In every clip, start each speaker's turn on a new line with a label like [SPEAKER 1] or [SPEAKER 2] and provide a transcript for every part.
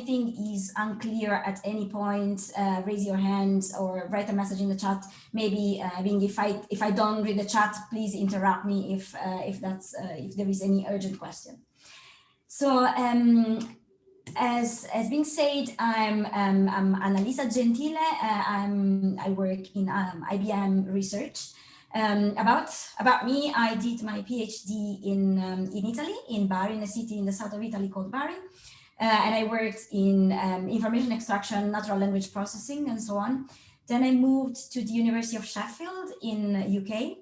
[SPEAKER 1] anything is unclear at any point, raise your hand or write a message in the chat. Maybe if I don't read the chat, please interrupt me if there is any urgent question. So as being said, I'm Annalisa Gentile. I work in IBM research. About me, I did my PhD in Italy, in Bari, in a city in the south of Italy called Bari. And I worked in information extraction, natural language processing, and so on. Then I moved to the University of Sheffield in UK.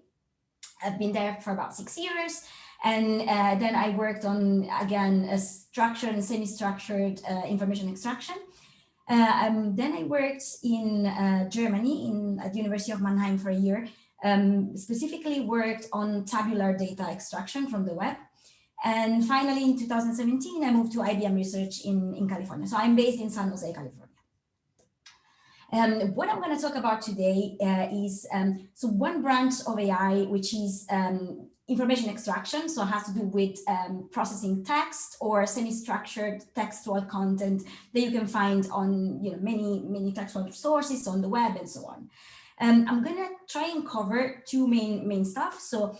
[SPEAKER 1] I've been there for about 6 years. And then I worked on, again, a structured and semi-structured information extraction. Then I worked in Germany at the University of Mannheim for a year, specifically worked on tabular data extraction from the web. And finally, in 2017, I moved to IBM Research in California. So I'm based in San Jose, California. What I'm going to talk about today is so one branch of AI, which is information extraction. So it has to do with processing text or semi-structured textual content that you can find on many textual sources on the web and so on. I'm going to try and cover two main stuff. So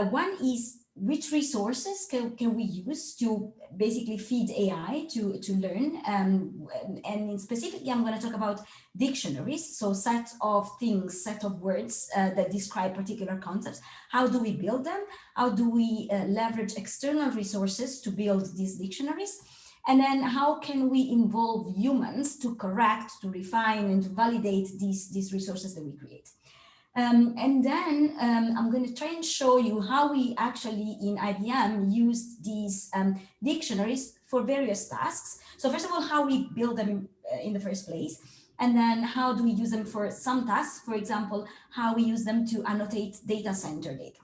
[SPEAKER 1] one is which resources can we use to basically feed AI to learn? And specifically, I'm going to talk about dictionaries, so set of things, set of words that describe particular concepts. How do we build them? How do we leverage external resources to build these dictionaries? And then how can we involve humans to correct, to refine, and to validate these resources that we create? And then I'm going to try and show you how we actually in IBM use these dictionaries for various tasks. So first of all, how we build them in the first place, and then how do we use them for some tasks? For example, how we use them to annotate Datacenter data.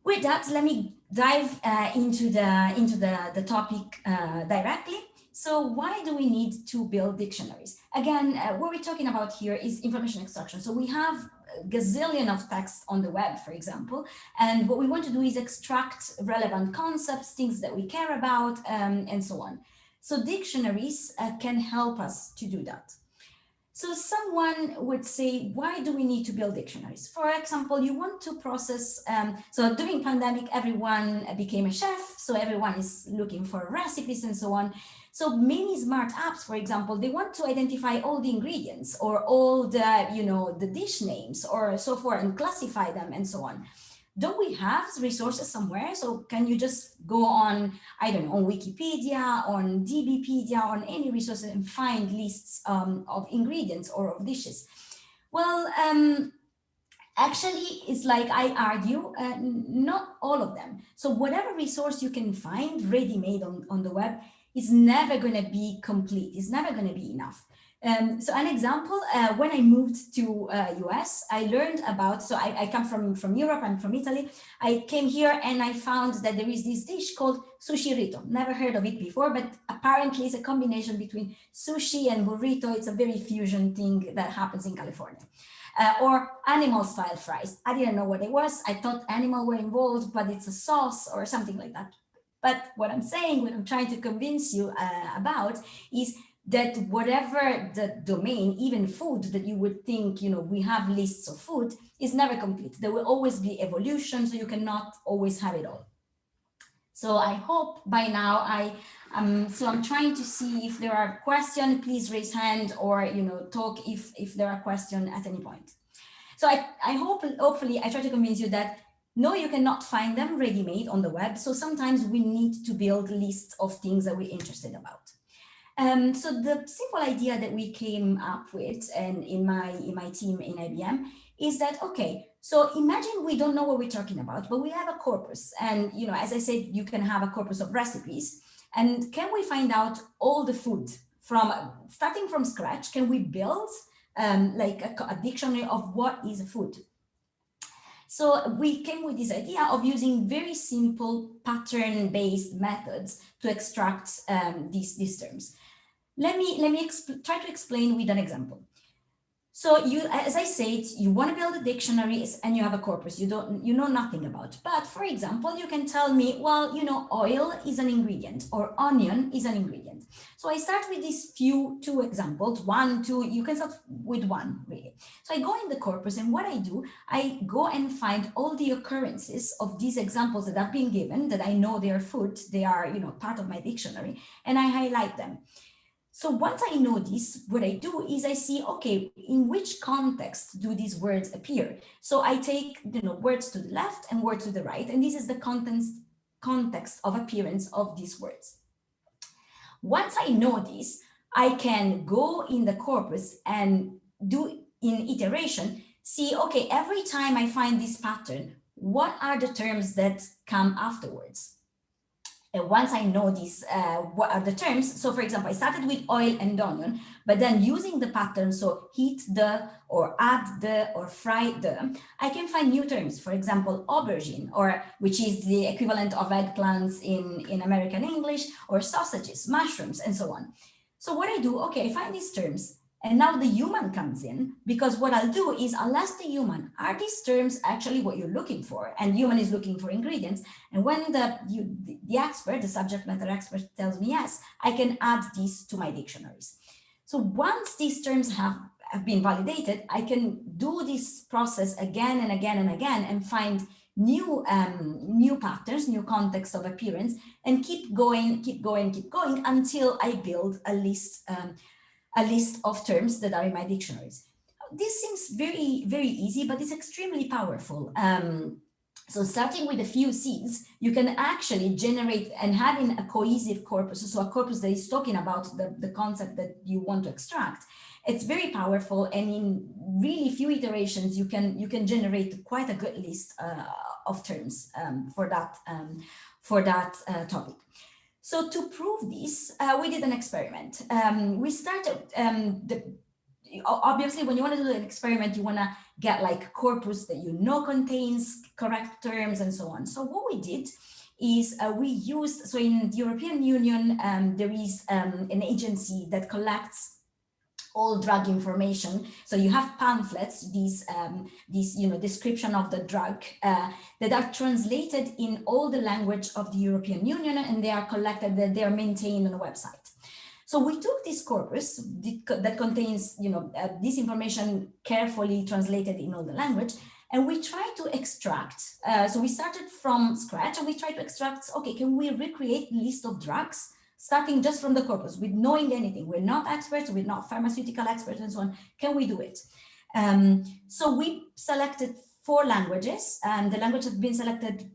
[SPEAKER 1] With that, let me dive into the topic directly. So why do we need to build dictionaries? Again, what we're talking about here is information extraction. So we have a gazillion of text on the web, for example, and what we want to do is extract relevant concepts, things that we care about, and so on. So dictionaries can help us to do that. So someone would say, why do we need to build dictionaries? For example, you want to process, so during pandemic, everyone became a chef, so everyone is looking for recipes and so on. So many smart apps, for example, they want to identify all the ingredients or all the, the dish names or so forth and classify them and so on. Don't we have resources somewhere? So can you just go on, I don't know, on Wikipedia, on DBpedia, on any resources and find lists of ingredients or of dishes? Well, actually, it's like I argue, not all of them. So whatever resource you can find ready-made on the web is never going to be complete. It's never going to be enough. So an example, when I moved to US, I learned about, so I come from Europe, I'm from Italy. I came here and I found that there is this dish called sushi rito. Never heard of it before, but apparently it's a combination between sushi and burrito. It's a very fusion thing that happens in California. Or animal style fries. I didn't know what it was. I thought animal were involved, but it's a sauce or something like that. But what I'm saying, what I'm trying to convince you about is that whatever the domain, even food that you would think, we have lists of food, is never complete. There will always be evolution, so you cannot always have it all. So I hope by now I'm trying to see if there are questions, please raise hand or, talk if there are questions at any point. So I hopefully I try to convince you that no, you cannot find them ready-made on the web. So sometimes we need to build lists of things that we're interested about. So the simple idea that we came up with and in my team in IBM is that, okay, so imagine we don't know what we're talking about, but we have a corpus. And, as I said, you can have a corpus of recipes. And can we find out all the food starting from scratch? Can we build like a dictionary of what is food? So we came with this idea of using very simple pattern-based methods to extract these terms. Let me try to explain with an example. So you, as I said, you want to build a dictionary and you have a corpus you know nothing about. But for example, you can tell me, well, oil is an ingredient or onion is an ingredient. So I start with these two examples, one, two, you can start with one really. So I go in the corpus, and what I do, I go and find all the occurrences of these examples that have been given, that I know they are food, they are, part of my dictionary, and I highlight them. So once I know this, what I do is I see, okay, in which context do these words appear? So I take, words to the left and words to the right, and this is the context of appearance of these words. Once I know this, I can go in the corpus and do in iteration, see, okay, every time I find this pattern, what are the terms that come afterwards? And once I know this, what are the terms? So for example, I started with oil and onion, but then using the pattern, so heat the, or add the, or fry the, I can find new terms. For example, aubergine, or which is the equivalent of eggplants in American English, or sausages, mushrooms, and so on. So what I do, okay, I find these terms, and now the human comes in, because what I'll do is I'll ask the human, are these terms actually what you're looking for? And human is looking for ingredients. And when the expert, the subject matter expert tells me yes, I can add these to my dictionaries. So once these terms have been validated, I can do this process again and again and again and find new patterns, new contexts of appearance, and keep going until I build a list of terms that are in my dictionaries. This seems very, very easy, but it's extremely powerful. So starting with a few seeds, you can actually generate, and having a cohesive corpus, so a corpus that is talking about the concept that you want to extract. It's very powerful, and in really few iterations, you can generate quite a good list of terms for that topic. So to prove this, we did an experiment. We started, obviously when you want to do an experiment, you want to get like corpus that contains correct terms and so on. So what we did is we used, so in the European Union, there is an agency that collects all drug information. So you have pamphlets, these description of the drug that are translated in all the language of the European Union, and they are collected, that they are maintained on a website. So we took this corpus that contains this information carefully translated in all the language, and we tried to extract. So we started from scratch, and we tried to extract, okay, can we recreate list of drugs starting just from the corpus, with knowing anything? We're not experts, we're not pharmaceutical experts and so on. Can we do it? So we selected 4 languages, and the language has been selected.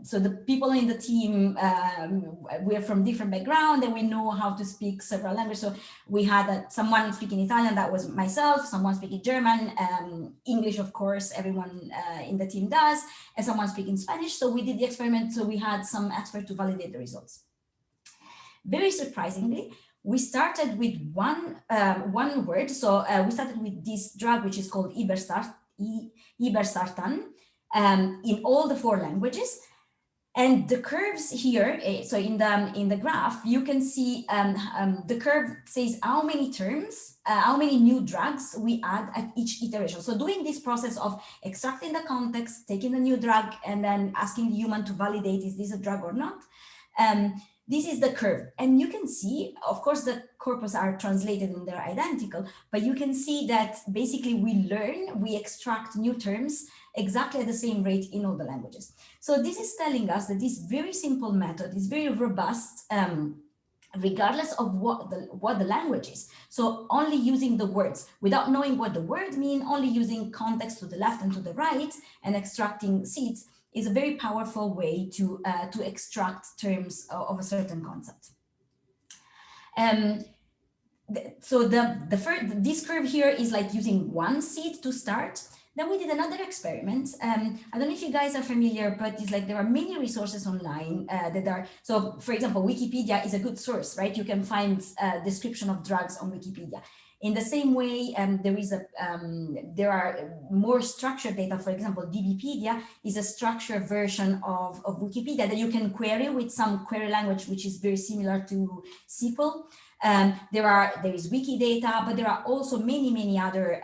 [SPEAKER 1] So the people in the team, we're from different background, and we know how to speak several languages. So we had someone speaking Italian, that was myself, someone speaking German, English, of course, everyone in the team does, and someone speaking Spanish. So we did the experiment, so we had some experts to validate the results. Very surprisingly, we started with one word. So we started with this drug, which is called ibersartan, in all the 4 languages. And the curves here, so in the graph, you can see the curve says how many terms, how many new drugs we add at each iteration. So doing this process of extracting the context, taking the new drug, and then asking the human to validate, is this a drug or not? This is the curve, and you can see, of course, the corpus are translated and they're identical, but you can see that basically we extract new terms exactly at the same rate in all the languages. So this is telling us that this very simple method is very robust, regardless of what the language is. So only using the words, without knowing what the word mean, only using context to the left and to the right, and extracting seeds, is a very powerful way to extract terms of a certain concept. So this curve here is like using one seed to start. Then we did another experiment. I don't know if you guys are familiar, but it's like there are many resources online that are, so for example, Wikipedia is a good source, right? You can find a description of drugs on Wikipedia. In the same way, there are more structured data. For example, DBpedia is a structured version of Wikipedia that you can query with some query language, which is very similar to SQL. There is Wikidata, but there are also many other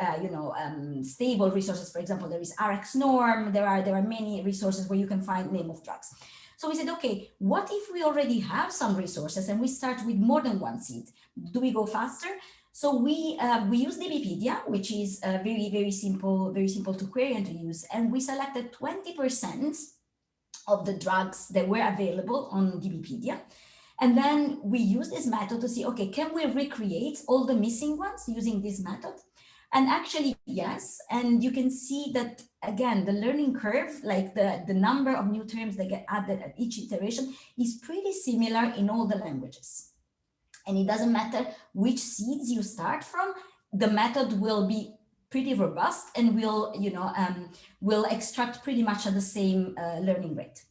[SPEAKER 1] stable resources. For example, there is RxNorm. There are many resources where you can find name of drugs. So we said, okay, what if we already have some resources and we start with more than one seed? Do we go faster? So we use DBpedia, which is very simple to query and to use, and we selected 20% of the drugs that were available on DBpedia. And then we use this method to see, okay, can we recreate all the missing ones using this method? And actually, yes. And you can see that, again, the learning curve, like the number of new terms that get added at each iteration, is pretty similar in all the languages. And it doesn't matter which seeds you start from, the method will be pretty robust and will extract pretty much at the same learning rate.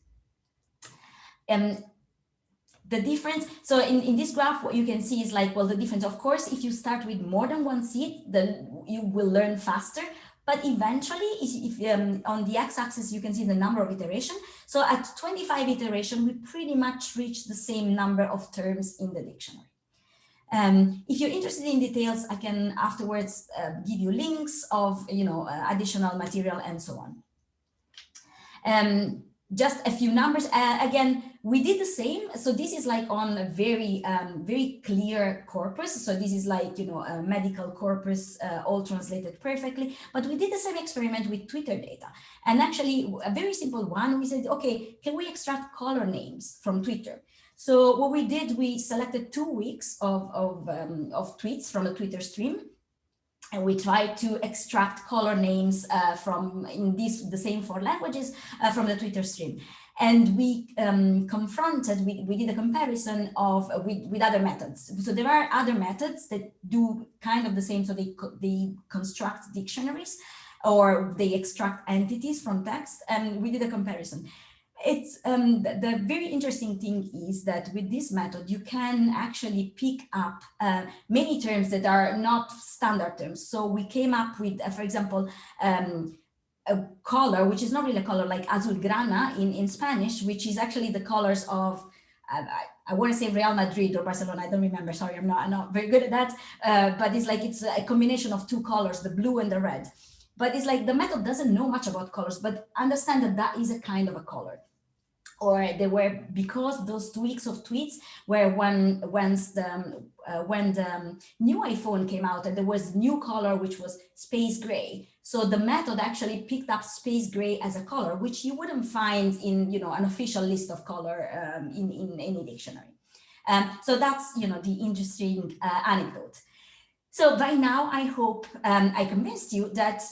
[SPEAKER 1] The difference, so in this graph, what you can see is like, well, the difference, of course, if you start with more than one seed, then you will learn faster. But eventually, if on the x-axis, you can see the number of iteration. So at 25 iteration, we pretty much reach the same number of terms in the dictionary. If you're interested in details, I can afterwards give you links of additional material and so on. Just a few numbers. Again, we did the same. So this is like on a very clear corpus. So this is like a medical corpus, all translated perfectly. But we did the same experiment with Twitter data, and actually a very simple one. We said, okay, can we extract color names from Twitter? So what we did, we selected 2 weeks of tweets from the Twitter stream, and we tried to extract color names from the same 4 languages from the Twitter stream. And we we did a comparison with other methods. So there are other methods that do kind of the same. So they construct dictionaries or they extract entities from text, and we did a comparison. It's the very interesting thing is that with this method, you can actually pick up many terms that are not standard terms. So we came up with, for example, a color, which is not really a color, like azulgrana in Spanish, which is actually the colors of, I want to say Real Madrid or Barcelona. I don't remember. Sorry, I'm not very good at that. But it's a combination of 2 colors, the blue and the red. But it's like the method doesn't know much about colors, but understand that that is a kind of a color. Or they were, because those 2 weeks of tweets were when the new iPhone came out, and there was new color, which was space gray. So the method actually picked up space gray as a color, which you wouldn't find in an official list of color in any dictionary. So that's the interesting anecdote. So by now, I hope I convinced you that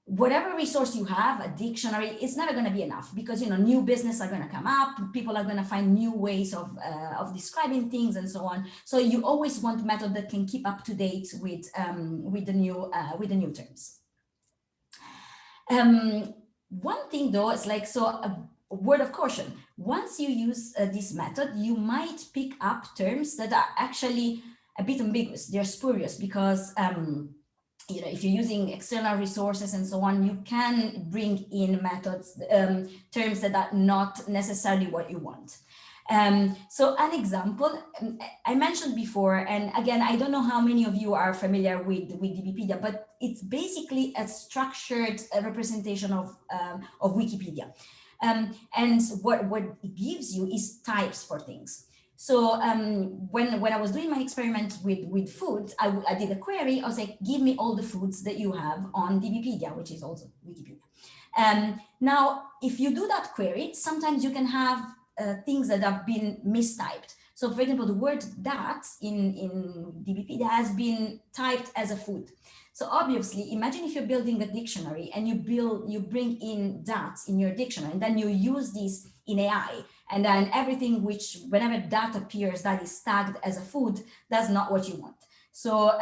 [SPEAKER 1] whatever resource you have, a dictionary, is never going to be enough, because new business are going to come up, people are going to find new ways of describing things and so on. So you always want a method that can keep up to date with the new terms. One thing though is like, so a word of caution: once you use this method, you might pick up terms that are actually a bit ambiguous. They're spurious because if you're using external resources and so on, you can bring in methods, terms that are not necessarily what you want. So an example, I mentioned before, and again, I don't know how many of you are familiar with DBpedia, but it's basically a structured representation of Wikipedia. And what it gives you is types for things. So when I was doing my experiment with food, I did a query. I was like, give me all the foods that you have on DBpedia, which is also Wikipedia. Now, if you do that query, sometimes you can have things that have been mistyped. So for example, the word dat in DBpedia has been typed as a food. So obviously, imagine if you're building a dictionary and you bring in dat in your dictionary, and then you use this in AI, and then everything whenever dat appears that is tagged as a food, that's not what you want. So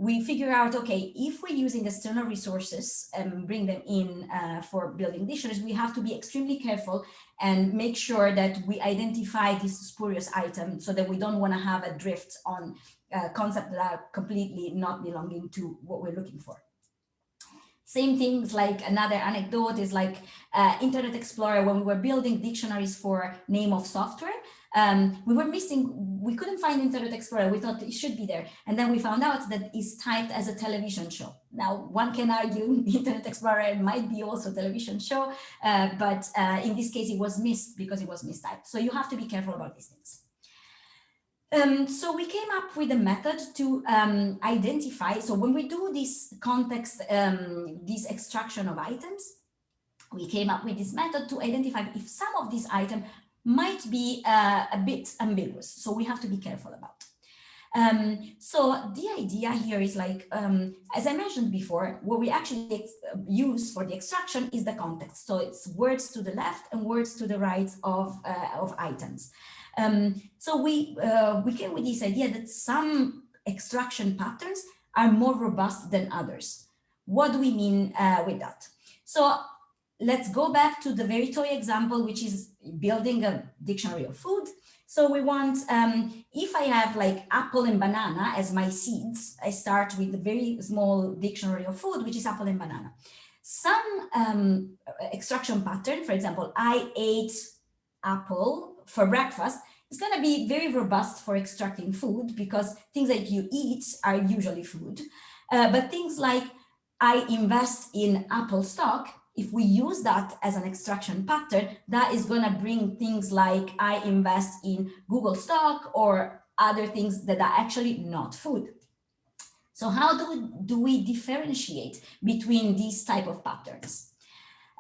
[SPEAKER 1] we figure out, okay, if we're using external resources and bring them in for building dictionaries, we have to be extremely careful and make sure that we identify this spurious item so that we don't want to have a drift on concepts that are completely not belonging to what we're looking for. Same things, like another anecdote is like Internet Explorer, when we were building dictionaries for name of software, we couldn't find Internet Explorer. We thought it should be there. And then we found out that it's typed as a television show. Now, one can argue Internet Explorer might be also a television show, but in this case, it was missed because it was mistyped. So you have to be careful about these things. So we came up with a method to identify. So when we do this context, this extraction of items, we came up with this method to identify if some of these items might be a bit ambiguous. So we have to be careful about. So the idea here is like, as I mentioned before, what we actually use for the extraction is the context. So it's words to the left and words to the right of items. So we came with this idea that some extraction patterns are more robust than others. What do we mean with that? So let's go back to the very toy example, which is building a dictionary of food. So we want, if I have like apple and banana as my seeds, I start with a very small dictionary of food, which is apple and banana. Some extraction pattern, for example, I ate apple for breakfast, is going to be very robust for extracting food because things that you eat are usually food. But things like I invest in Apple stock, if we use that as an extraction pattern, that is going to bring things like I invest in Google stock or other things that are actually not food. So how do we differentiate between these type of patterns?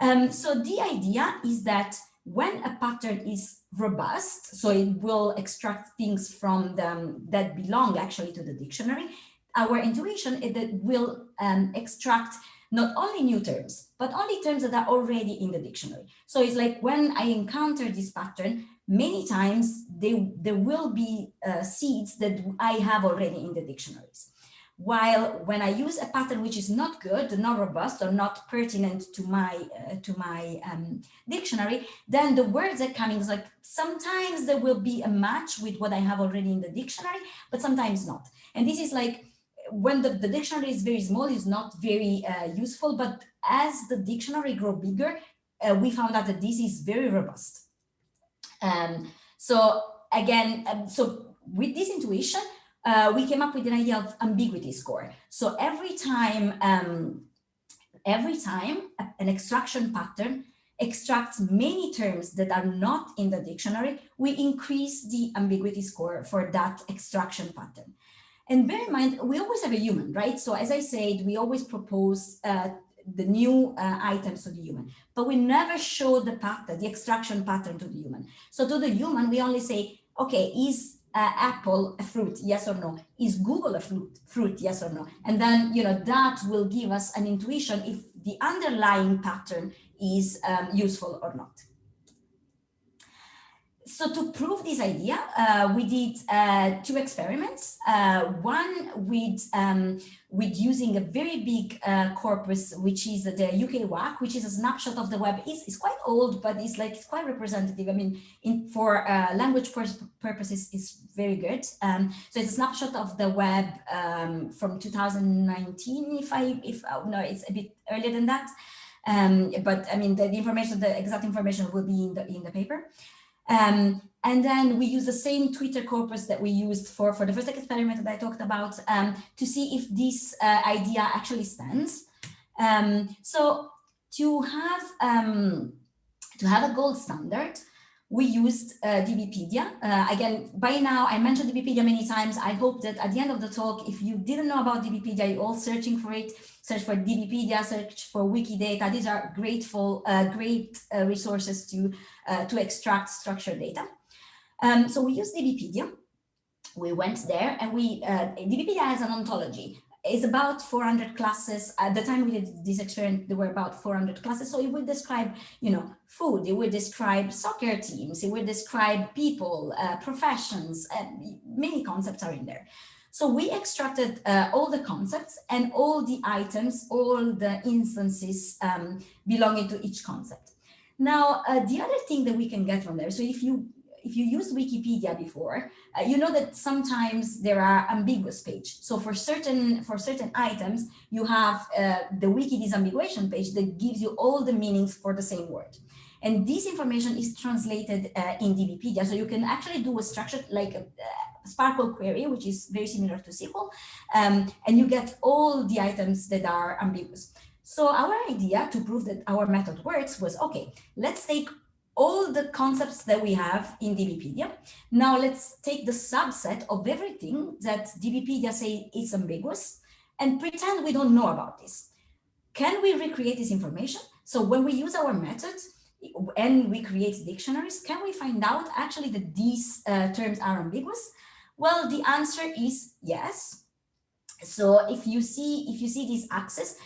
[SPEAKER 1] So the idea is that when a pattern is robust, so it will extract things from them that belong actually to the dictionary, our intuition is that will extract not only new terms, but only terms that are already in the dictionary. So it's like when I encounter this pattern, many times there will be seeds that I have already in the dictionaries. While when I use a pattern which is not good, not robust, or not pertinent to my dictionary, then the words are coming. Like sometimes there will be a match with what I have already in the dictionary, but sometimes not. And this is like when the dictionary is very small, is not very useful. But as the dictionary grow bigger, we found out that this is very robust. So again, so with this intuition, we came up with an idea of ambiguity score. So every time an extraction pattern extracts many terms that are not in the dictionary, we increase the ambiguity score for that extraction pattern. And bear in mind, we always have a human, right? So as I said, we always propose the new items to the human, but we never show the pattern, the extraction pattern to the human. So to the human, we only say, okay, is apple a fruit, yes or no? Is Google a fruit, yes or no? And then, that will give us an intuition if the underlying pattern is useful or not. So to prove this idea, we did two experiments. One with using a very big corpus, which is the UK WAC, which is a snapshot of the web. It's quite old, but it's quite representative. I mean, for language purposes, it's very good. So it's a snapshot of the web from 2019. No, it's a bit earlier than that. But I mean, the information, the exact information will be in the paper. And then we use the same Twitter corpus that we used for the first experiment that I talked about to see if this idea actually stands. So to have a gold standard, we used DBpedia. Again, by now, I mentioned DBpedia many times. I hope that at the end of the talk, if you didn't know about DBpedia, you're all searching for it. Search for DBpedia, search for Wikidata. These are great resources to extract structured data. So we used DBpedia. We went there, and DBpedia has an ontology. It's about 400 classes. At the time we did this experiment, there were about 400 classes. So it would describe, food. It would describe soccer teams. It would describe people, professions. Many concepts are in there. So we extracted all the concepts and all the items, all the instances belonging to each concept. Now, the other thing that we can get from there, so if you used Wikipedia before, you know that sometimes there are ambiguous pages. So for certain items, you have the wiki disambiguation page that gives you all the meanings for the same word. And this information is translated in DBpedia. So you can actually do a structured, like a Sparkle query, which is very similar to SQL, and you get all the items that are ambiguous. So our idea to prove that our method works was, okay, let's take all the concepts that we have in DBpedia. Now let's take the subset of everything that DBpedia say is ambiguous and pretend we don't know about this. Can we recreate this information? So when we use our methods and we create dictionaries, can we find out actually that these terms are ambiguous? Well, the answer is yes. So if you see this axis,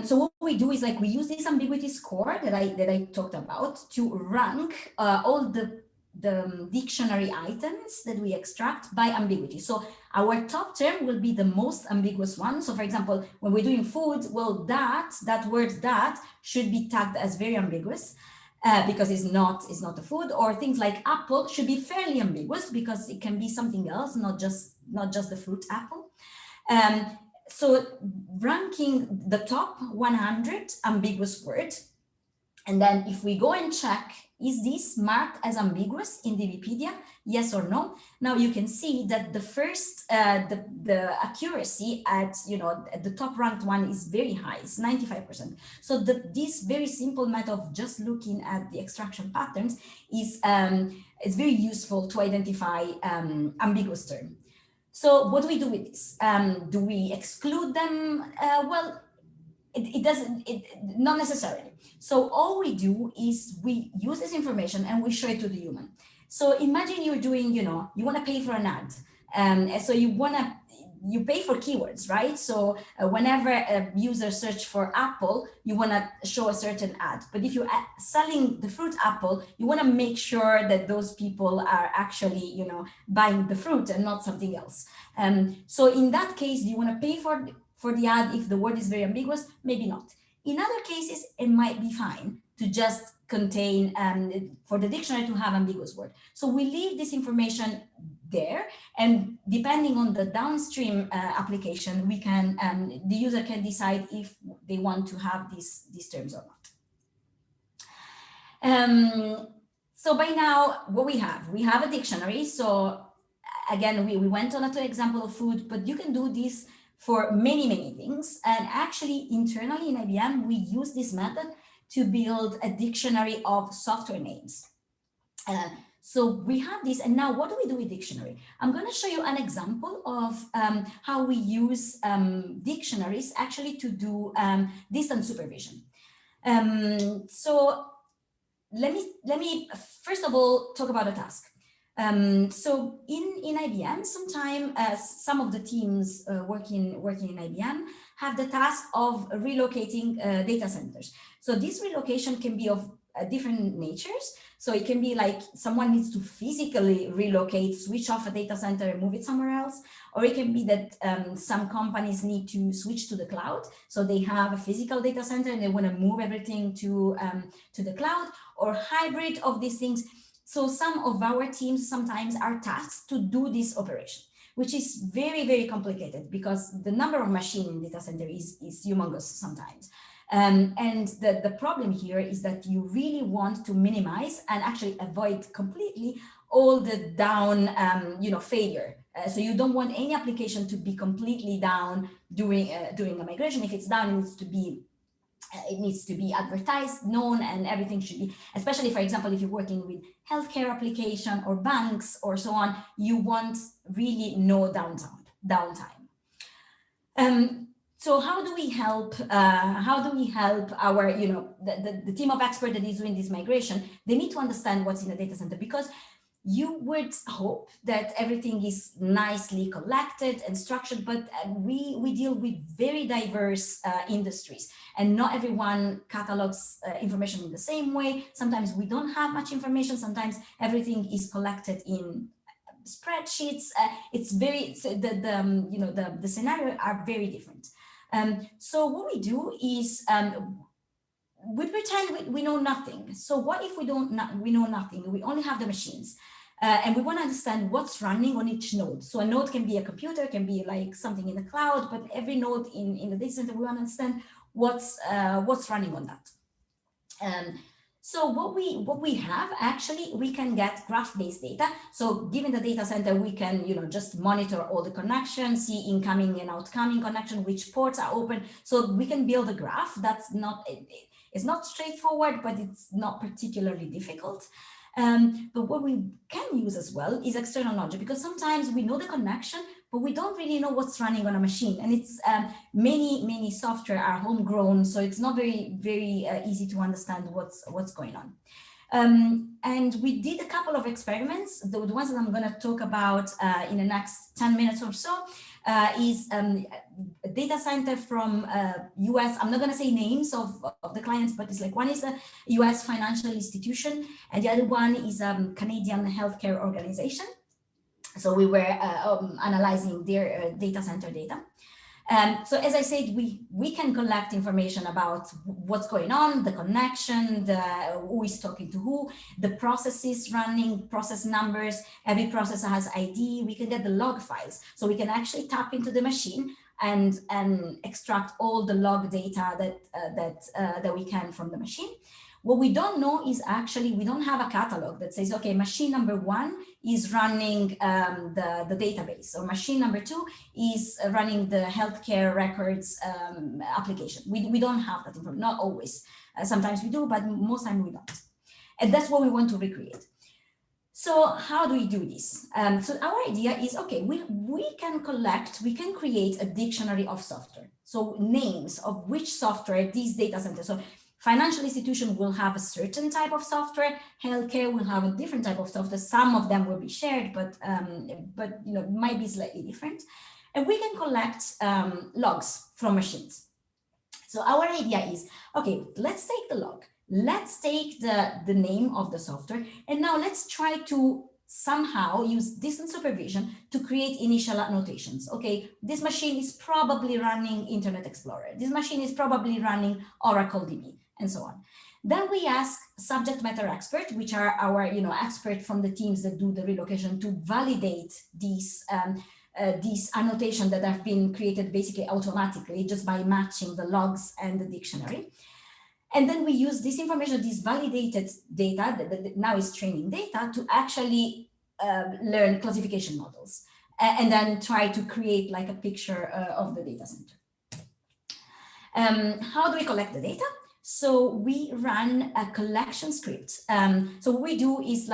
[SPEAKER 1] so what we do is, like, we use this ambiguity score that I talked about to rank all the dictionary items that we extract by ambiguity. So our top term will be the most ambiguous one. So for example, when we're doing food, well, that word that should be tagged as very ambiguous because it's not a food. Or things like apple should be fairly ambiguous because it can be something else, not just the fruit apple. So ranking the top 100 ambiguous words, and then if we go and check, is this marked as ambiguous in DBpedia? Yes or no? Now you can see that the first, the accuracy at, at the top ranked one is very high, it's 95%. So this very simple method of just looking at the extraction patterns is very useful to identify ambiguous terms. So what do we do with this? Do we exclude them? Well, it doesn't, not necessarily. So all we do is we use this information and we show it to the human. So imagine you're doing, you want to pay for an ad. So you pay for keywords, right? So whenever a user search for apple, you want to show a certain ad. But if you're selling the fruit apple, you want to make sure that those people are actually, buying the fruit and not something else. So in that case, do you want to pay for the ad if the word is very ambiguous? Maybe not. In other cases, it might be fine to just contain, for the dictionary to have ambiguous word. So we leave this information there, and depending on the downstream application, we can, the user can decide if they want to have these terms or not. So by now, what we have a dictionary. So again, we went on to an example of food, but you can do this for many, many things. And actually, internally in IBM, we use this method to build a dictionary of software names. So we have this, and now what do we do with dictionary? I'm going to show you an example of how we use dictionaries actually to do distant supervision. So let me first of all talk about a task. So in IBM, sometimes some of the teams working in IBM have the task of relocating data centers. So this relocation can be of different natures. So it can be like someone needs to physically relocate, switch off a data center and move it somewhere else. Or it can be that some companies need to switch to the cloud. So they have a physical data center and they want to move everything to the cloud, or hybrid of these things. So some of our teams sometimes are tasked to do this operation, which is very, very complicated because the number of machines in data center is humongous sometimes. And the problem here is that you really want to minimize and actually avoid completely all the down, failure. So you don't want any application to be completely down during a migration. If it's down, it needs to be advertised, known, and everything should be, especially, for example, if you're working with healthcare application or banks or so on, you want really no downtime. So how do we help our, the team of experts that is doing this migration? They need to understand what's in the data center, because you would hope that everything is nicely collected and structured, but we deal with very diverse industries, and not everyone catalogs information in the same way. Sometimes we don't have much information. Sometimes everything is collected in spreadsheets. The scenario are very different. So what we do is we pretend we know nothing. So what if we know nothing? We only have the machines. And we want to understand what's running on each node. So a node can be a computer, can be like something in the cloud, but every node in the data center, we want to understand what's running on that. So what we have, actually, we can get graph-based data. So given the data center, we can just monitor all the connections, see incoming and outgoing connection, which ports are open. So we can build a graph. It's not straightforward, but it's not particularly difficult. But what we can use as well is external knowledge, because sometimes we know the connection, but we don't really know what's running on a machine. And it's many software are homegrown, so it's not very easy to understand what's going on. And we did a couple of experiments. The ones that I'm going to talk about in the next 10 minutes or so is a data center from US. I'm not going to say names of the clients, but it's like one is a US financial institution, and the other one is a Canadian healthcare organization. So we were analyzing their data center data. So as I said, we can collect information about what's going on, the connection, who is talking to who, the processes running, process numbers. Every process has ID. We can get the log files, so we can actually tap into the machine and extract all the log data that we can from the machine. What we don't know is actually, we don't have a catalog that says, okay, machine number 1 is running the database, or machine number 2 is running the healthcare records application. We don't have that information, not always. Sometimes we do, but most time we don't. And that's what we want to recreate. So how do we do this? So our idea is, okay, we can create a dictionary of software. So names of which software these data centers. So financial institution will have a certain type of software. Healthcare will have a different type of software. Some of them will be shared, but might be slightly different. And we can collect logs from machines. So our idea is, okay, let's take the log. Let's take the name of the software, and now let's try to somehow use distant supervision to create initial annotations. Okay, this machine is probably running Internet Explorer. This machine is probably running Oracle DB, and so on. Then we ask subject matter expert, which are our expert from the teams that do the relocation, to validate these annotations that have been created basically automatically just by matching the logs and the dictionary. And then we use this information, this validated data, that now is training data, to actually learn classification models, and then try to create like a picture of the data center. How do we collect the data? So we run a collection script. So what we do is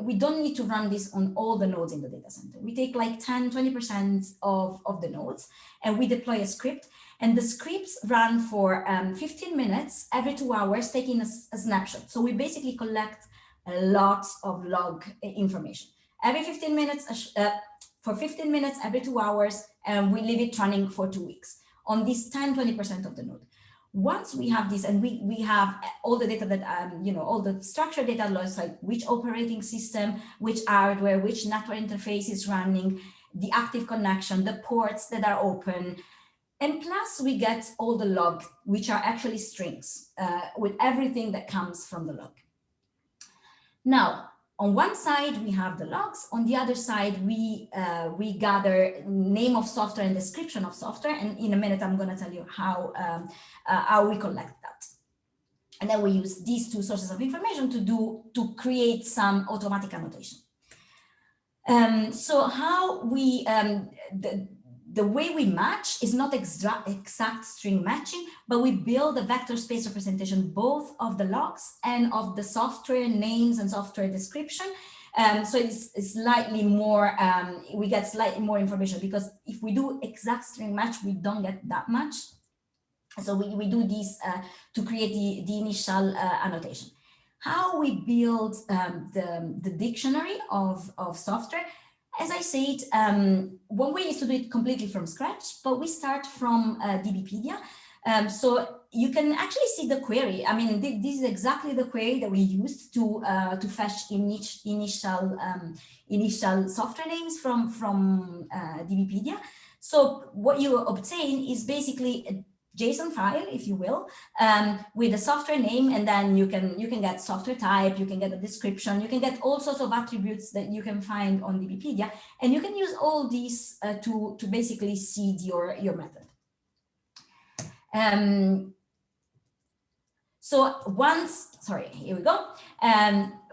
[SPEAKER 1] we don't need to run this on all the nodes in the data center. We take like 10-20% of the nodes, and we deploy a script. And the scripts run for 15 minutes every 2 hours, taking a snapshot. So we basically collect a lot of log information. Every 15 minutes, for 15 minutes, every 2 hours, and we leave it running for 2 weeks on this 10-20% of the node. Once we have this, and we have all the data that, all the structured data logs, like which operating system, which hardware, which network interface is running, the active connection, the ports that are open. And plus we get all the log, which are actually strings with everything that comes from the log. Now, on one side, we have the logs. On the other side, we gather name of software and description of software. And in a minute, I'm going to tell you how we collect that. And then we use these two sources of information to create some automatic annotation. So how we, the way we match is not exact string matching, but we build a vector space representation both of the logs and of the software names and software description. So it's slightly more, we get slightly more information, because if we do exact string match, we don't get that much. So we do this to create the initial annotation. How we build the dictionary of software. As I said, one way is to do it completely from scratch, but we start from DBpedia. So you can actually see the query. I mean, this is exactly the query that we used to fetch initial software names from DBpedia. So what you obtain is basically a JSON file, if you will, with a software name, and then you can get software type, you can get a description, you can get all sorts of attributes that you can find on DBpedia, and you can use all these to basically seed your method. So here we go.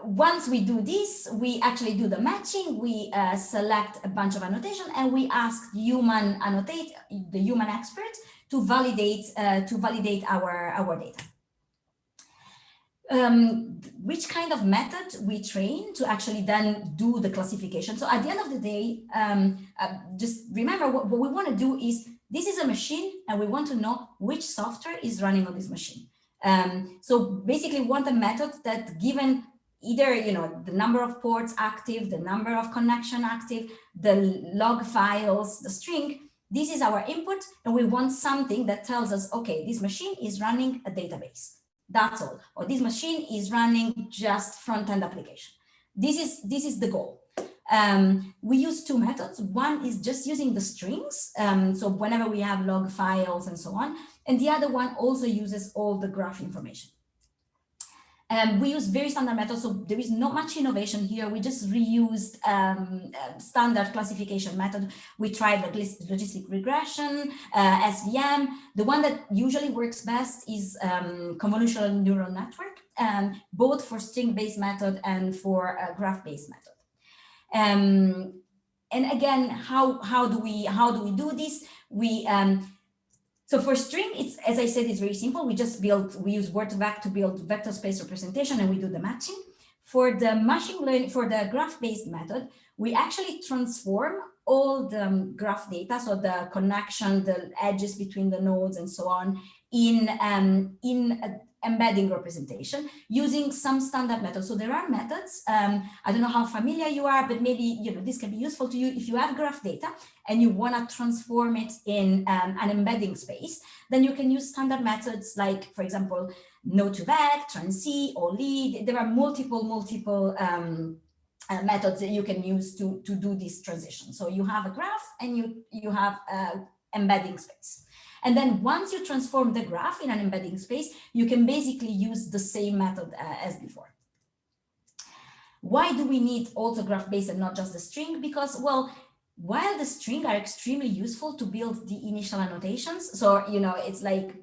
[SPEAKER 1] Once we do this, we actually do the matching. We select a bunch of annotation, and we ask the human expert to validate our data. Which kind of method we train to actually then do the classification. So at the end of the day, just remember what we want to do is, this is a machine and we want to know which software is running on this machine. So basically we want a method that, given either the number of ports active, the number of connection active, the log files, the string, this is our input, and we want something that tells us, okay, this machine is running a database. That's all. Or this machine is running just front-end application. This is the goal. We use two methods. One is just using the strings. So whenever we have log files and so on, and the other one also uses all the graph information. We use very standard methods, so there is not much innovation here. We just reused standard classification method. We tried logistic regression, SVM. The one that usually works best is convolutional neural network, both for string-based method and for a graph-based method. And again, how do we do this? So for string, it's, as I said, it's very simple. We use word2vec to build vector space representation, and we do the matching. For the machine learning, for the graph-based method, we actually transform all the graph data, so the connection, the edges between the nodes, and so on, in embedding representation using some standard methods. So there are methods. I don't know how familiar you are, but maybe this can be useful to you if you have graph data and you want to transform it in an embedding space. Then you can use standard methods like, for example, node2vec, transc, or lead. There are multiple methods that you can use to do this transition. So you have a graph and you have embedding space. And then once you transform the graph in an embedding space, you can basically use the same method as before. Why do we need also graph-based and not just the string? Because, well, while the string are extremely useful to build the initial annotations, so, it's like,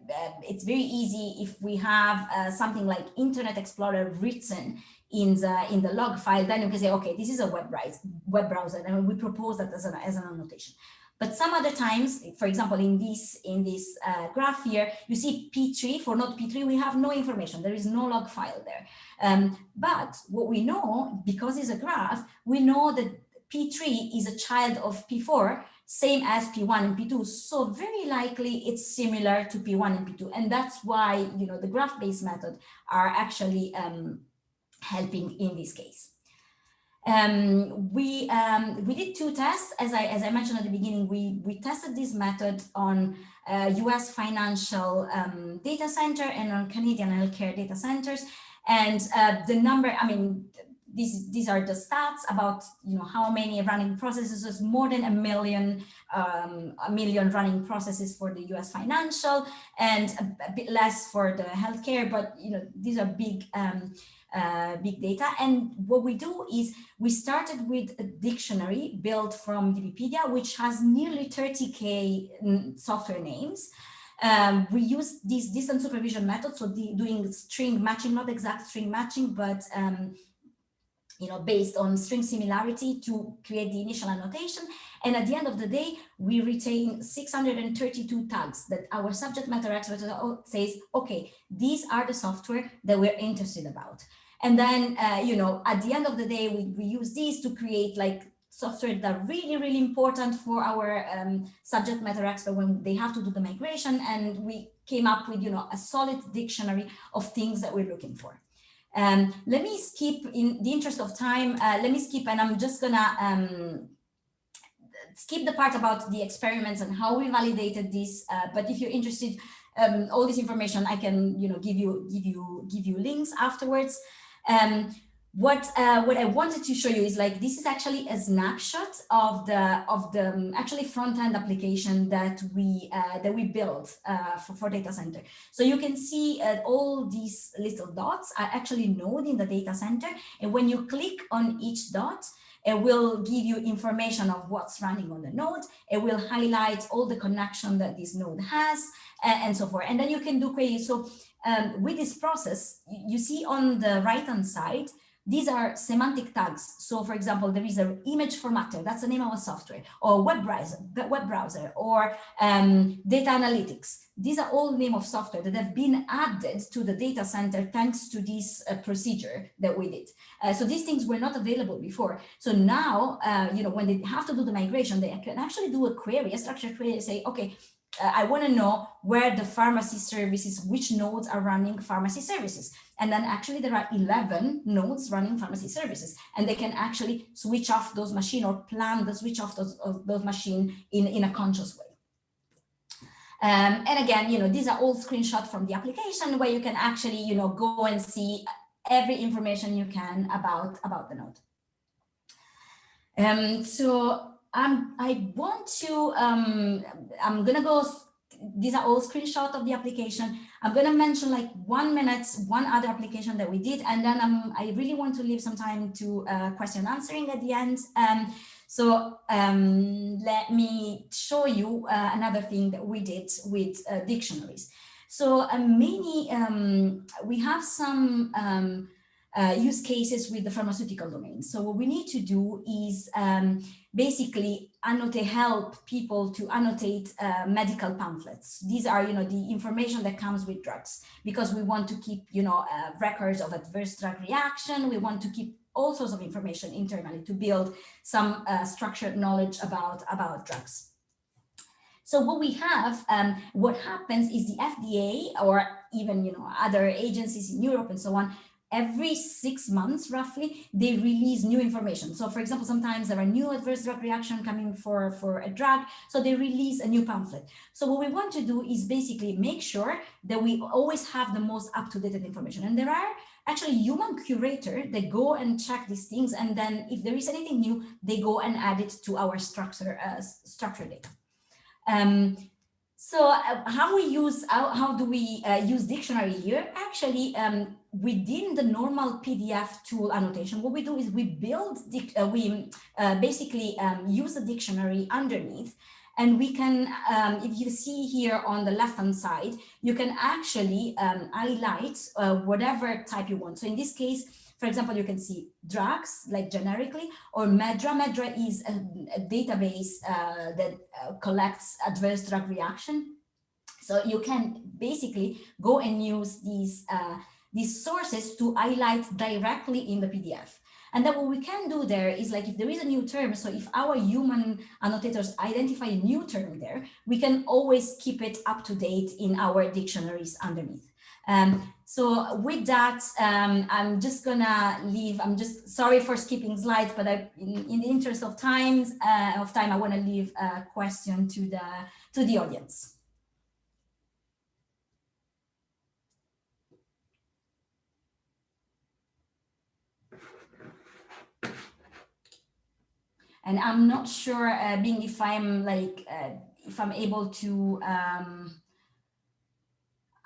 [SPEAKER 1] it's very easy if we have something like Internet Explorer written in the log file, then you can say, okay, this is a web browser, and we propose that as an annotation. But some other times, for example, in this graph here, you see P3. For node P3, we have no information. There is no log file there. But what we know, because it's a graph, we know that P3 is a child of P4, same as P1 and P2. So very likely it's similar to P1 and P2. And that's why, the graph-based method are actually helping in this case. We did two tests. As I mentioned at the beginning, we tested this method on US financial data center and on Canadian healthcare data centers. And the number, I mean, these are the stats about how many running processes. There's more than a million running processes for the US financial, and a bit less for the healthcare. But these are big data. And what we do is we started with a dictionary built from DBpedia, which has nearly 30K software names. We use this distance supervision method, so doing string matching, not exact string matching, but based on string similarity to create the initial annotation. And at the end of the day, we retain 632 tags that our subject matter expert says, okay, these are the software that we're interested about. And then, at the end of the day, we use these to create like software that are really, really important for our subject matter expert when they have to do the migration. And we came up with, a solid dictionary of things that we're looking for. Let me skip, in the interest of time, and I'm just gonna skip the part about the experiments and how we validated this. But if you're interested, All this information I can, give you links afterwards. What I wanted to show you is like, this is actually a snapshot of the actually front end application that we built for Datacenter. So you can see all these little dots are actually node in the Datacenter, and when you click on each dot, it will give you information of what's running on the node. It will highlight all the connection that this node has, and so forth. And then you can do queries. So with this process, you see on the right-hand side, these are semantic tags. So for example, there is an image formatter, that's the name of a software, or web browser, or data analytics. These are all name of software that have been added to the data center thanks to this procedure that we did. So these things were not available before. So now, when they have to do the migration, they can actually do a query, a structured query, say, okay, I want to know where the pharmacy services, which nodes are running pharmacy services. And then actually there are 11 nodes running pharmacy services, and they can actually switch off those machines or plan the switch off those machines in a conscious way. And again, these are all screenshots from the application where you can actually, go and see every information you can about the node. So I want to, I'm gonna go, these are all screenshots of the application. I'm gonna mention like 1 minute, one other application that we did, and then I really want to leave some time to question answering at the end. So let me show you another thing that we did with dictionaries. So we have some use cases with the pharmaceutical domain. So what we need to do is basically help people to annotate medical pamphlets. These are, the information that comes with drugs, because we want to keep, records of adverse drug reaction. We want to keep all sorts of information internally to build some structured knowledge about drugs. So what we have, what happens is the FDA, or even, other agencies in Europe and so on, every 6 months, roughly, they release new information. So for example, sometimes there are new adverse drug reaction coming for a drug, so they release a new pamphlet. So what we want to do is basically make sure that we always have the most up-to-date information. And there are actually human curator that go and check these things, and then if there is anything new, they go and add it to our structured data. So how do we use dictionary here? Actually, within the normal PDF tool annotation, what we do is we basically use the dictionary underneath, and we can, if you see here on the left-hand side, you can actually highlight whatever type you want. So in this case, for example, you can see drugs, like generically, or MEDRA. MEDRA is a database that collects adverse drug reaction. So you can basically go and use these sources to highlight directly in the PDF. And then what we can do there is, like, if there is a new term, so if our human annotators identify a new term there, we can always keep it up to date in our dictionaries underneath. So with that, I'm just gonna leave. I'm just sorry for skipping slides, but in the interest of time, I want to leave a question to the audience. And I'm not sure, Bing, if I'm if I'm able to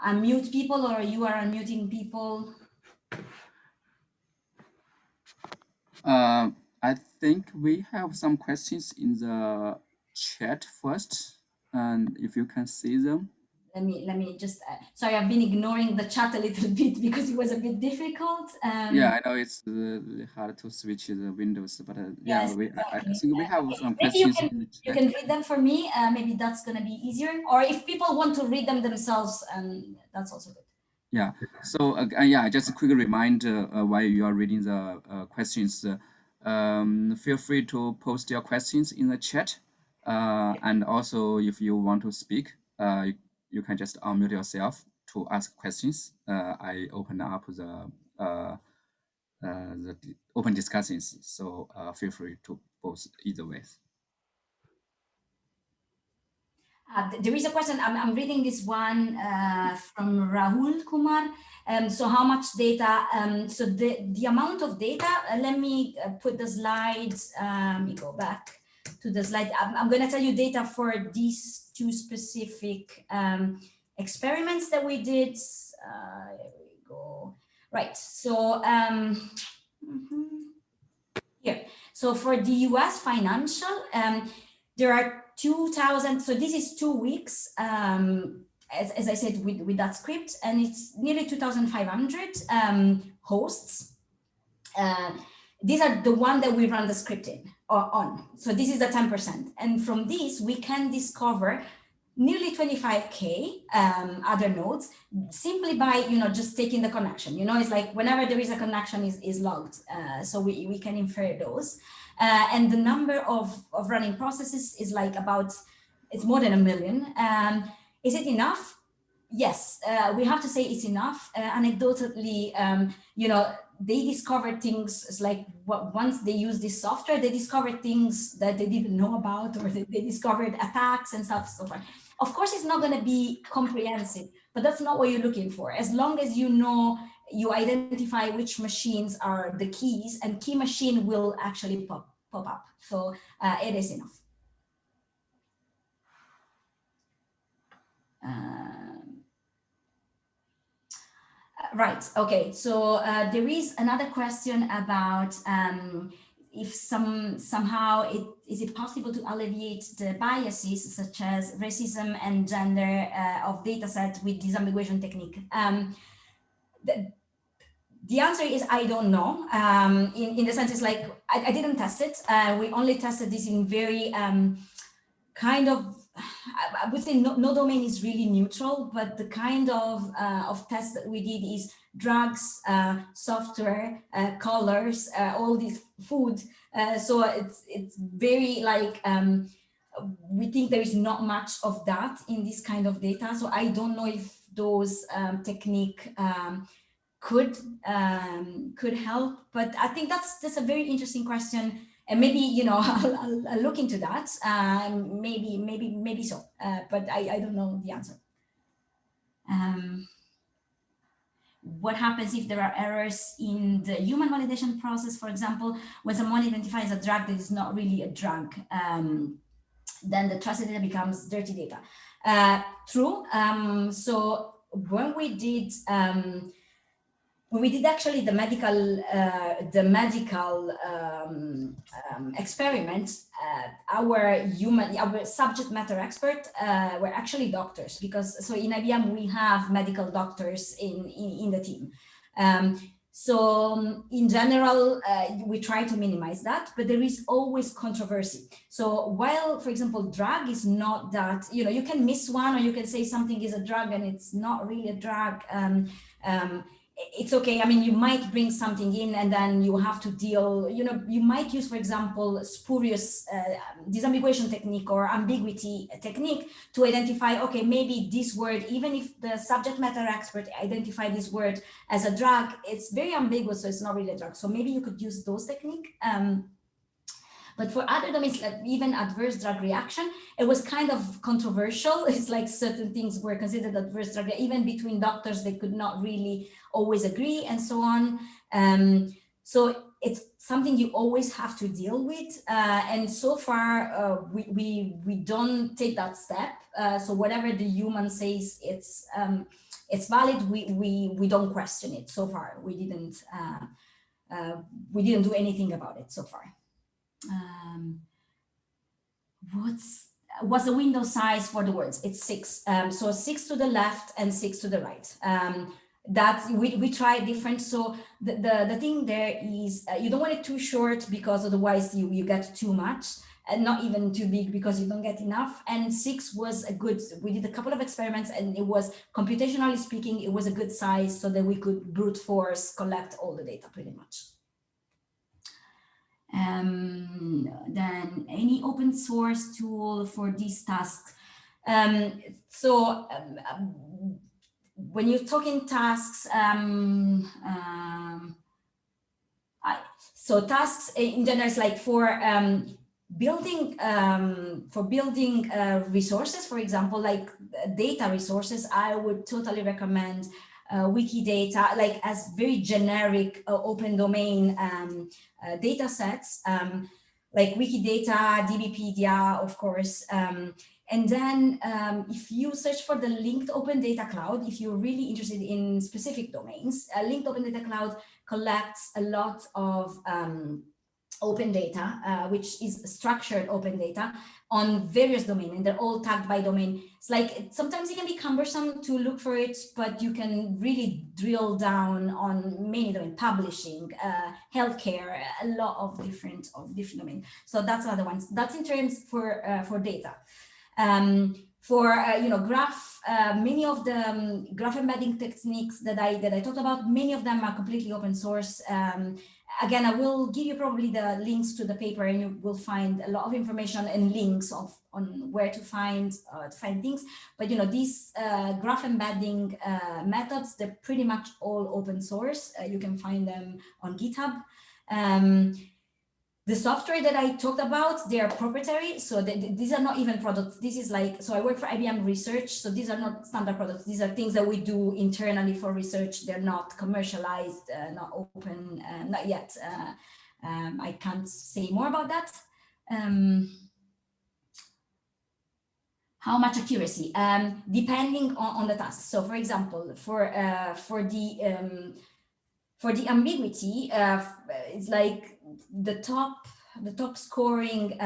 [SPEAKER 1] unmute people, or you are unmuting people.
[SPEAKER 2] I think we have some questions in the chat first, and if you can see them.
[SPEAKER 1] Let me just, sorry, I've been ignoring the chat a little bit because it was a bit difficult.
[SPEAKER 2] Yeah, I know it's really hard to switch the windows, but
[SPEAKER 1] yes,
[SPEAKER 2] yeah, I think we have some
[SPEAKER 1] maybe
[SPEAKER 2] questions in the chat.
[SPEAKER 1] You can read them for me. Maybe that's going to be easier. Or if people want to read them themselves, that's also good.
[SPEAKER 2] Yeah. So yeah, just a quick reminder while you are reading the questions. Feel free to post your questions in the chat. And also, if you want to speak, you can just unmute yourself to ask questions. I open up the open discussions, so feel free to post either way.
[SPEAKER 1] There is a question, I'm reading this one from Rahul Kumar. So how much data? So the amount of data, let me put the slides, let me go back to the slide. I'm going to tell you data for these two specific experiments that we did. Here we go. Right, so here. So for the US financial, there are 2,000, so this is 2 weeks, as I said, with that script, and it's nearly 2,500 hosts. These are the one that we run the script in or on. So this is the 10%. And from this, we can discover nearly 25K other nodes simply by, just taking the connection. It's like whenever there is a connection is logged. So we can infer those. And the number of running processes is like it's more than 1 million. Is it enough? Yes, we have to say it's enough. Anecdotally, they discovered things. It's like once they use this software, they discovered things that they didn't know about, or they discovered attacks and stuff. So far, of course, it's not going to be comprehensive, but that's not what you're looking for. As long as you identify which machines are the keys, and key machine will actually pop up. So it is enough. Right. Okay. So there is another question about if somehow is it possible to alleviate the biases such as racism and gender of dataset with disambiguation technique. The answer is I don't know. In the sense, it's like I didn't test it. We only tested this in very kind of, I would say no domain is really neutral, but the kind of tests that we did is drugs, software, colors, all this food. So it's very like, we think there is not much of that in this kind of data. So I don't know if those technique could help, but I think that's a very interesting question. And maybe, I'll look into that. Maybe so, but I don't know the answer. What happens if there are errors in the human validation process? For example, when someone identifies a drug that is not really a drug, then the trusted data becomes dirty data. True. So when we did actually the medical experiment, our subject matter expert were actually doctors, because so in IBM we have medical doctors in the team. So in general, we try to minimize that, but there is always controversy. So while, for example, drug is not that, you can miss one, or you can say something is a drug and it's not really a drug. It's okay. I mean, you might bring something in and then you have to deal, you might use, for example, spurious disambiguation technique or ambiguity technique to identify, okay, maybe this word, even if the subject matter expert identified this word as a drug, it's very ambiguous, so it's not really a drug. So maybe you could use those techniques. But for other domains, like even adverse drug reaction, it was kind of controversial. It's like certain things were considered adverse drug, even between doctors, they could not really always agree and so on. So it's something you always have to deal with. And so far, we don't take that step. So whatever the human says, it's valid. We don't question it so far. We didn't do anything about it so far. What's the window size for the words? It's 6. So 6 to the left and 6 to the right. That we try different. So the thing there is you don't want it too short, because otherwise you get too much, and not even too big because you don't get enough. And 6 was a good, we did a couple of experiments, and it was, computationally speaking, it was a good size so that we could brute force collect all the data pretty much. Then any open source tool for these tasks. When you're talking tasks, so tasks in general is like for building resources, for example, like data resources, I would totally recommend Wikidata, like as very generic open domain data sets, like Wikidata, DBpedia, of course. And then if you search for the linked open data cloud, if you're really interested in specific domains, linked open data cloud collects a lot of open data, which is structured open data on various domains, and they're all tagged by domain. It's like, sometimes it can be cumbersome to look for it, but you can really drill down on many domains, publishing, healthcare, a lot of different domains. So that's another one. That's in terms for data. For graph, many of the graph embedding techniques that I talked about, many of them are completely open source. Again, I will give you probably the links to the paper, and you will find a lot of information and links on where to find things. But these graph embedding methods, they're pretty much all open source. You can find them on GitHub. The software that I talked about, they are proprietary. So these are not even products. This is like, so I work for IBM Research. So these are not standard products. These are things that we do internally for research. They're not commercialized, not open, not yet. I can't say more about that. How much accuracy? Depending on the task. So for example, for the ambiguity, it's like the top scoring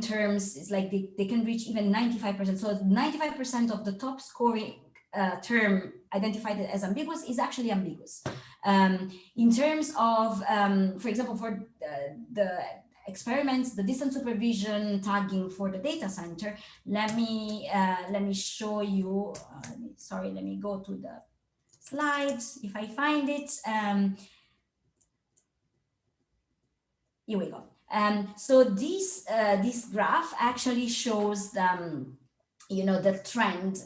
[SPEAKER 1] terms is like they can reach even 95%. So 95% of the top scoring term identified as ambiguous is actually ambiguous. In terms of, for example, for the experiments, the distance supervision tagging for the data center, let me show you. Sorry, let me go to the slides if I find it. Here we go. So this graph actually shows the trend.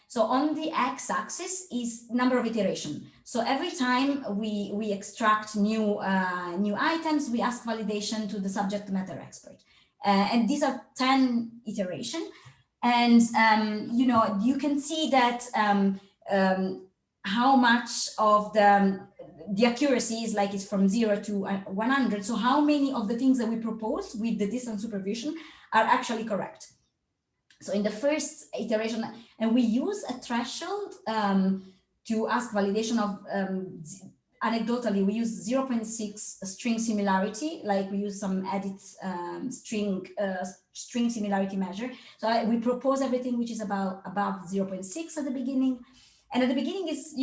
[SPEAKER 1] So on the x-axis is number of iteration. So every time we extract new items, we ask validation to the subject matter expert, and these are 10 iteration. And you can see that how much of the accuracy is like it's from 0 to 100. So how many of the things that we propose with the distance supervision are actually correct? So in the first iteration, and we use a threshold to ask validation of, anecdotally, we use 0.6 string similarity, like we use some edit string similarity measure. So we propose everything which is above 0.6 at the beginning. And at the beginning is,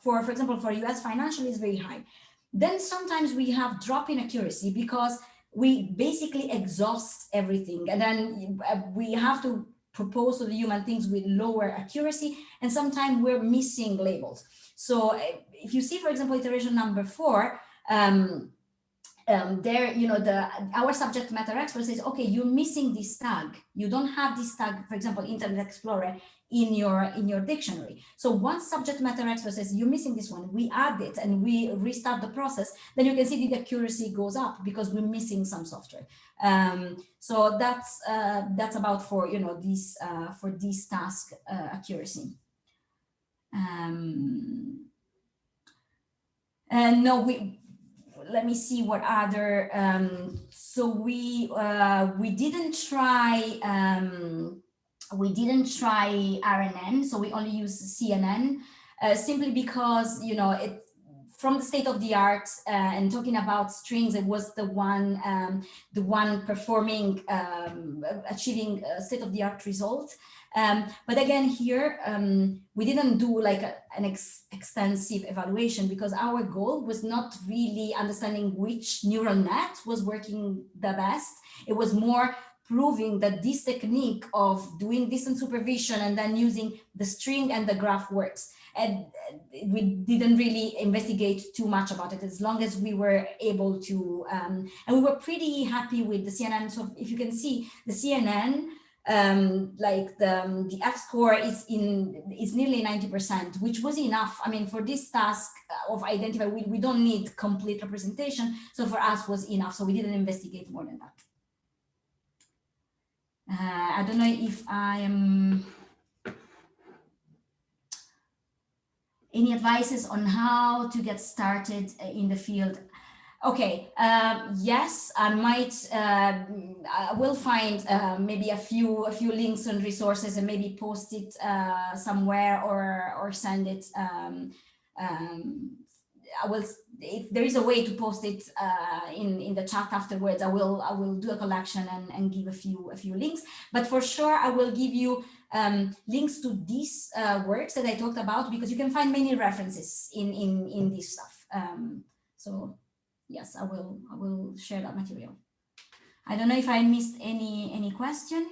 [SPEAKER 1] for example, for US financial is very high. Then sometimes we have drop in accuracy because we basically exhaust everything. And then we have to propose to the human things with lower accuracy. And sometimes we're missing labels. So if you see, for example, iteration number 4, there, our subject matter expert says, okay, you're missing this tag. You don't have this tag, for example, Internet Explorer in your dictionary. So once subject matter expert says you're missing this one, we add it and we restart the process, then you can see the accuracy goes up because we're missing some software. So that's about for this task accuracy. And no, let me see what other. So we didn't try. We didn't try RNN, so we only use CNN, simply because it from the state of the art and talking about strings, it was the one performing achieving state of the art result. But again, here we didn't do like an extensive evaluation because our goal was not really understanding which neural net was working the best. It was more proving that this technique of doing distance supervision and then using the string and the graph works. And we didn't really investigate too much about it, as long as we were able to, and we were pretty happy with the CNN. So if you can see the CNN, like the F score is nearly 90%, which was enough. I mean, for this task of identify, we don't need complete representation. So for us was enough. So we didn't investigate more than that. I don't know if I am any advices on how to get started in the field. Okay, yes, I might. I will find maybe a few links and resources and maybe post it somewhere or send it. I will, if there is a way to post it in the chat afterwards. I will do a collection and give a few links. But for sure, I will give you links to these works that I talked about, because you can find many references in this stuff. So yes, I will share that material. I don't know if I missed any question.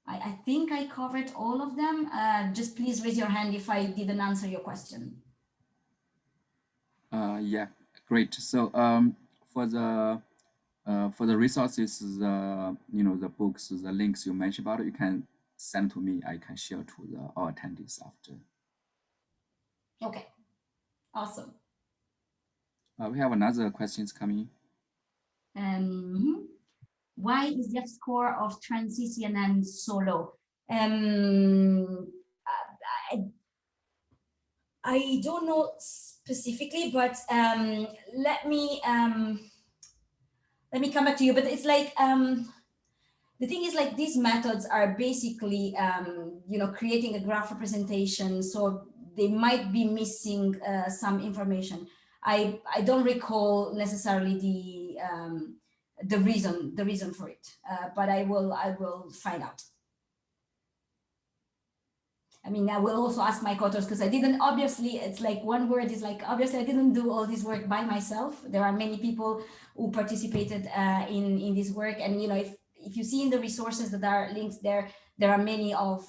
[SPEAKER 1] I think I covered all of them. Just please raise your hand if I didn't answer your question.
[SPEAKER 2] Yeah, great. So for the resources, the books, the links you mentioned about, you can send to me. I can share to our attendees after.
[SPEAKER 1] Okay, awesome.
[SPEAKER 2] We have another questions coming.
[SPEAKER 1] Why is the score of TransCCNN so low? I don't know specifically, but let me come back to you. But it's like the thing is, like, these methods are basically creating a graph representation, so they might be missing some information. I don't recall necessarily the reason for it, but I will find out. I mean, I will also ask my co-authors, because I didn't, obviously, it's like one word is like, obviously I didn't do all this work by myself. There are many people who participated in this work. And, if you see in the resources that are linked there, there are many of